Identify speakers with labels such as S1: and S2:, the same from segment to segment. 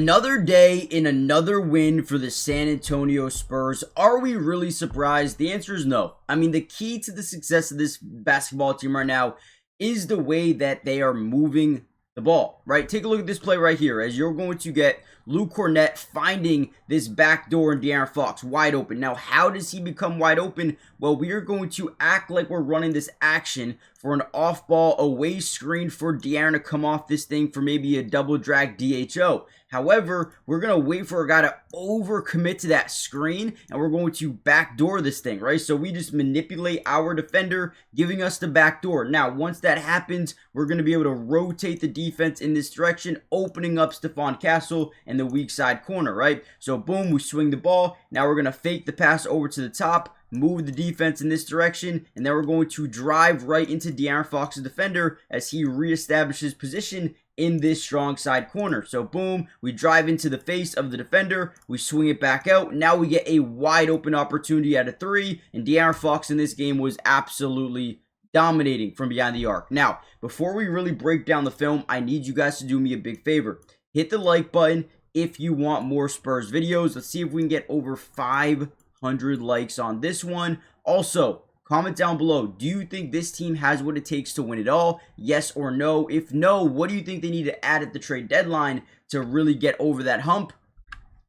S1: Another day in another win for the San Antonio Spurs. Are we really surprised? The answer is no. I mean, the key to the success of this basketball team right now is the way that they are moving the ball, right? Take a look at this play right here as you're going to get Luke Cornett finding this backdoor and De'Aaron Fox wide open. Now, how does he become wide open? Well, we are going to act like we're running this action for an off-ball away screen for De'Aaron to come off this thing for maybe a double drag DHO. However, we're going to wait for a guy to overcommit to that screen, and we're going to backdoor this thing, right? So we just manipulate our defender, giving us the backdoor. Now, once that happens, we're going to be able to rotate the defense in this direction, opening up Stephon Castle and the weak side corner, right? So boom, we swing the ball. Now we're going to fake the pass over to the top, move the defense in this direction, and then we're going to drive right into De'Aaron Fox's defender as he reestablishes position in this strong side corner. So boom, we drive into the face of the defender, we swing it back out. Now we get a wide open opportunity at a three, and De'Aaron Fox in this game was absolutely dominating from behind the arc. Now, before we really break down the film, I need you guys to do me a big favor. Hit the like button if you want more Spurs videos. Let's see if we can get over 500 likes on this one. Also, comment down below, do you think this team has what it takes to win it all? Yes or no? If no, what do you think they need to add at the trade deadline to really get over that hump?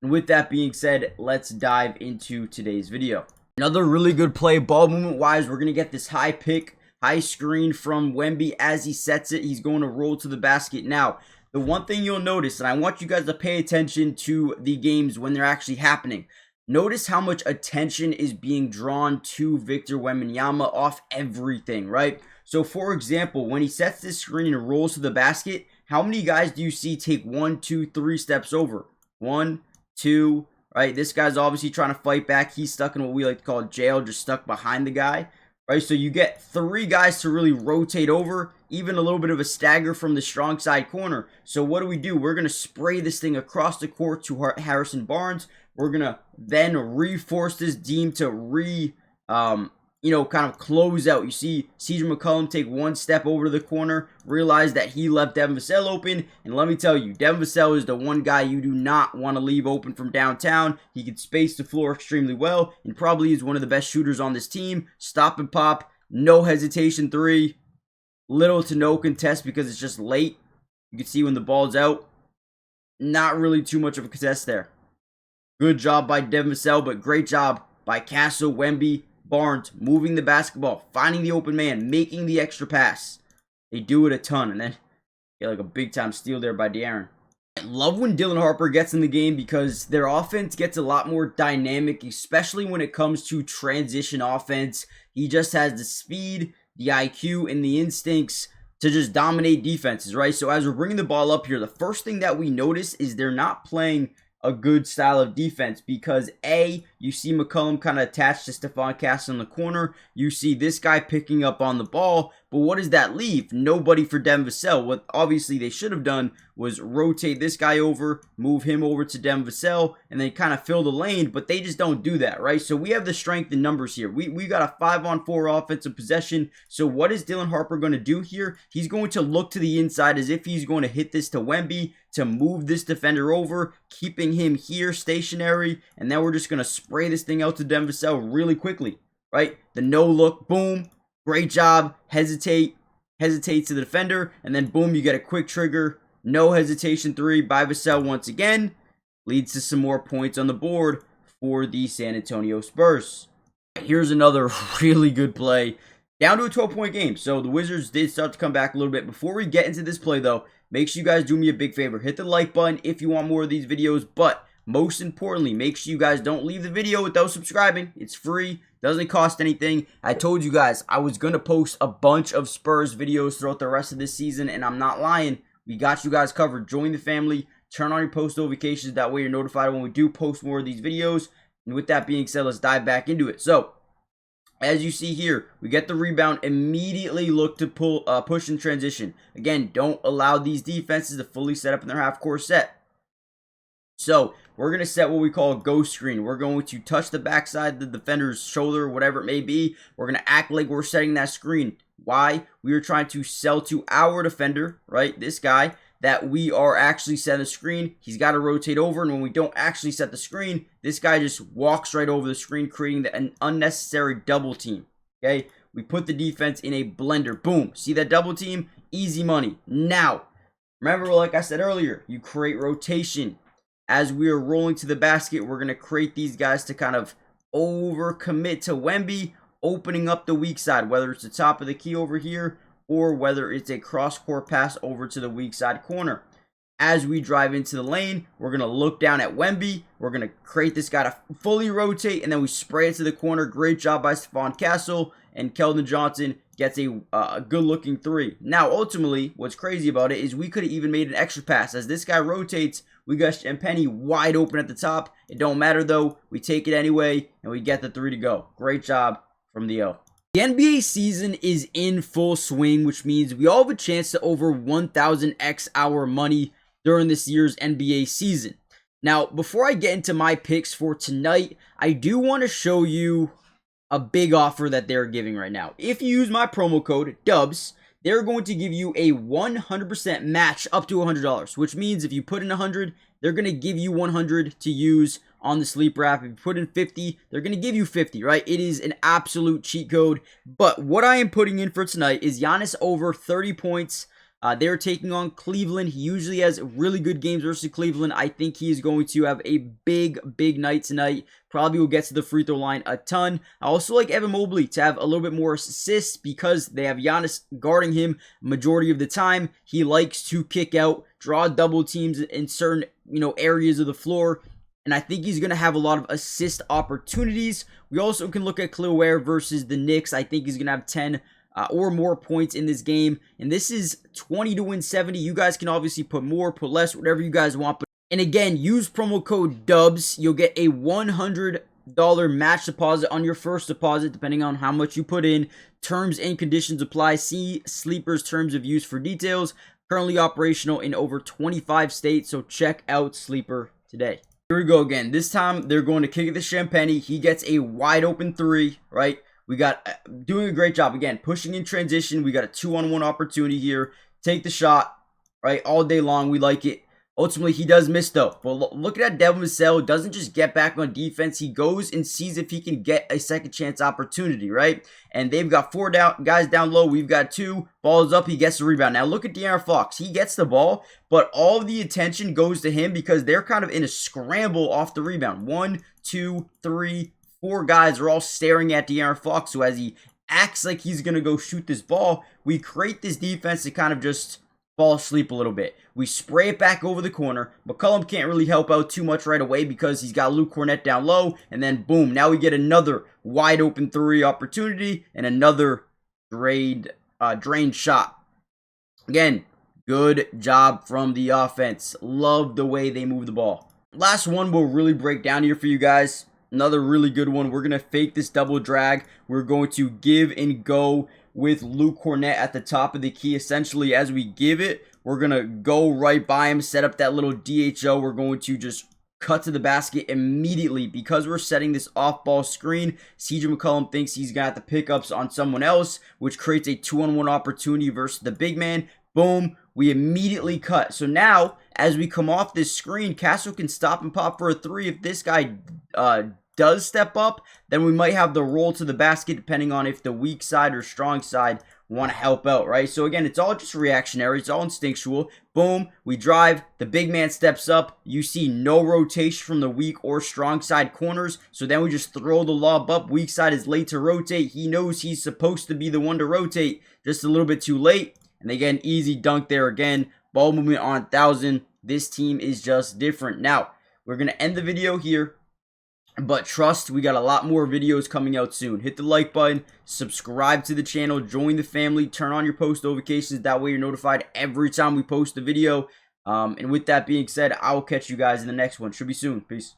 S1: And with that being said, let's dive into today's video. Another really good play, ball movement wise. We're going to get this high pick, high screen from Wemby as he sets it. He's going to roll to the basket. Now, the one thing you'll notice, and I want you guys to pay attention to the games when they're actually happening. Notice how much attention is being drawn to Victor Wembanyama off everything, right? So, for example, when he sets this screen and rolls to the basket, how many guys do you see take 1, 2, 3 steps over? 1, 2, right? This guy's obviously trying to fight back. He's stuck in what we like to call jail, just stuck behind the guy, right? So you get 3 guys to really rotate over, even a little bit of a stagger from the strong side corner. So what do? We're going to spray this thing across the court to Harrison Barnes. We're going to then reforce this team to kind of close out. You see CJ McCollum take 1 step over to the corner, realize that he left Devin Vassell open, and let me tell you, Devin Vassell is the one guy you do not want to leave open from downtown. He can space the floor extremely well, and probably is one of the best shooters on this team. Stop and pop, no hesitation 3, little to no contest because it's just late. You can see when the ball's out, not really too much of a contest there. Good job by Devin Vassell, but great job by Castle, Wemby, Barnes, moving the basketball, finding the open man, making the extra pass. They do it a ton, and then get like a big-time steal there by De'Aaron. I love when Dylan Harper gets in the game because their offense gets a lot more dynamic, especially when it comes to transition offense. He just has the speed, the IQ, and the instincts to just dominate defenses, right? So as we're bringing the ball up here, the first thing that we notice is they're not playing a good style of defense because A, you see McCollum kind of attached to Stephon Castle in the corner. You see this guy picking up on the ball, but what does that leave? Nobody for Devin Vassell. What obviously they should have done was rotate this guy over, move him over to Devin Vassell, and then kind of fill the lane, but they just don't do that, right? So we have the strength in numbers here. We got a 5-on-4 offensive possession. So what is Dylan Harper going to do here? He's going to look to the inside as if he's going to hit this to Wemby to move this defender over, keeping him here stationary, and then we're just going to spray this thing out to Devin Vassell really quickly, right? The no look, boom, great job, hesitate to the defender, and then boom, you get a quick trigger, no hesitation 3 by Vassell once again, leads to some more points on the board for the San Antonio Spurs. Here's another really good play, down to a 12-point game, so the Wizards did start to come back a little bit. Before we get into this play though, make sure you guys do me a big favor, hit the like button if you want more of these videos, but most importantly, make sure you guys don't leave the video without subscribing. It's free, doesn't cost anything. I told you guys I was going to post a bunch of Spurs videos throughout the rest of this season, and I'm not lying. We got you guys covered. Join the family, turn on your post notifications, that way you're notified when we do post more of these videos. And with that being said, let's dive back into it. So, as you see here, we get the rebound, immediately look to push in transition. Again, don't allow these defenses to fully set up in their half-court set. So, we're going to set what we call a ghost screen. We're going to touch the backside of the defender's shoulder, whatever it may be. We're going to act like we're setting that screen. Why? We are trying to sell to our defender, right? This guy. that we are actually setting the screen, he's got to rotate over. And when we don't actually set the screen, this guy just walks right over the screen, creating an unnecessary double team. Okay, we put the defense in a blender. Boom. See that double team? Easy money. Now, remember, like I said earlier, you create rotation. As we are rolling to the basket, we're going to create these guys to kind of overcommit to Wemby, opening up the weak side, whether it's the top of the key over here or whether it's a cross-court pass over to the weak side corner. As we drive into the lane, we're going to look down at Wemby. We're going to create this guy to fully rotate, and then we spray it to the corner. Great job by Stephon Castle, and Keldon Johnson gets a good-looking three. Now, ultimately, what's crazy about it is we could have even made an extra pass. As this guy rotates, we got Champagnie wide open at the top. It don't matter, though. We take it anyway, and we get the three to go. Great job from the O. The NBA season is in full swing, which means we all have a chance to over 1,000x our money during this year's NBA season. Now, before I get into my picks for tonight, I do want to show you a big offer that they're giving right now. If you use my promo code DUBS, they're going to give you a 100% match up to $100, which means if you put in 100, they're going to give you 100 to use on the Sleeper app. If you put in 50, they're going to give you 50, right? It is an absolute cheat code. But what I am putting in for tonight is Giannis over 30 points. They're taking on Cleveland. He usually has really good games versus Cleveland. I think he is going to have a big night tonight. Probably will get to the free throw line a ton. I also like Evan Mobley to have a little bit more assists because they have Giannis guarding him majority of the time. He likes to kick out, draw double teams in certain areas of the floor. And I think he's going to have a lot of assist opportunities. We also can look at Khalil Ware versus the Knicks. I think he's going to have 10 or more points in this game. And this is 20 to win 70. You guys can obviously put more, put less, whatever you guys want. And again, use promo code DUBS. You'll get a $100 match deposit on your first deposit, depending on how much you put in. Terms and conditions apply. See Sleeper's terms of use for details. Currently operational in over 25 states, so check out Sleeper today. Here we go again. This time, they're going to kick it to Champagnie. He gets a wide open three, right? We got doing a great job. Again, pushing in transition. We got a 2-on-1 opportunity here. Take the shot, right? All day long. We like it. Ultimately, he does miss, though. But look at that. Devin Vassell doesn't just get back on defense. He goes and sees if he can get a second chance opportunity, right? And they've got 4 guys down low. We've got 2. Ball's up. He gets the rebound. Now, look at De'Aaron Fox. He gets the ball, but all of the attention goes to him because they're kind of in a scramble off the rebound. 1, 2, 3, 4 guys are all staring at De'Aaron Fox. So as he acts like he's going to go shoot this ball, we create this defense to kind of just fall asleep a little bit. We spray it back over the corner. McCollum can't really help out too much right away because he's got Luke Cornett down low. And then boom, now we get another wide open 3 opportunity and another drained shot. Again, good job from the offense. Love the way they move the ball. Last one we'll really break down here for you guys. Another really good one. We're going to fake this double drag. We're going to give and go with Luke Cornett at the top of the key. Essentially, as we give it, we're going to go right by him, set up that little DHO. We're going to just cut to the basket immediately. Because we're setting this off-ball screen, CJ McCollum thinks he's got the pickups on someone else, which creates a 2-on-1 opportunity versus the big man. Boom, we immediately cut. So now, as we come off this screen, Castle can stop and pop for a 3. If this guy does step up, then we might have the roll to the basket depending on if the weak side or strong side want to help out, right? So again, it's all just reactionary. It's all instinctual. Boom, we drive. The big man steps up. You see no rotation from the weak or strong side corners. So then we just throw the lob up. Weak side is late to rotate. He knows he's supposed to be the one to rotate. Just a little bit too late. And they get an easy dunk there again. Ball movement on 1,000. This team is just different. Now, we're going to end the video here. But trust, we got a lot more videos coming out soon. Hit the like button, subscribe to the channel, join the family, turn on your post notifications. That way you're notified every time we post a video. And with that being said, I will catch you guys in the next one. Should be soon. Peace.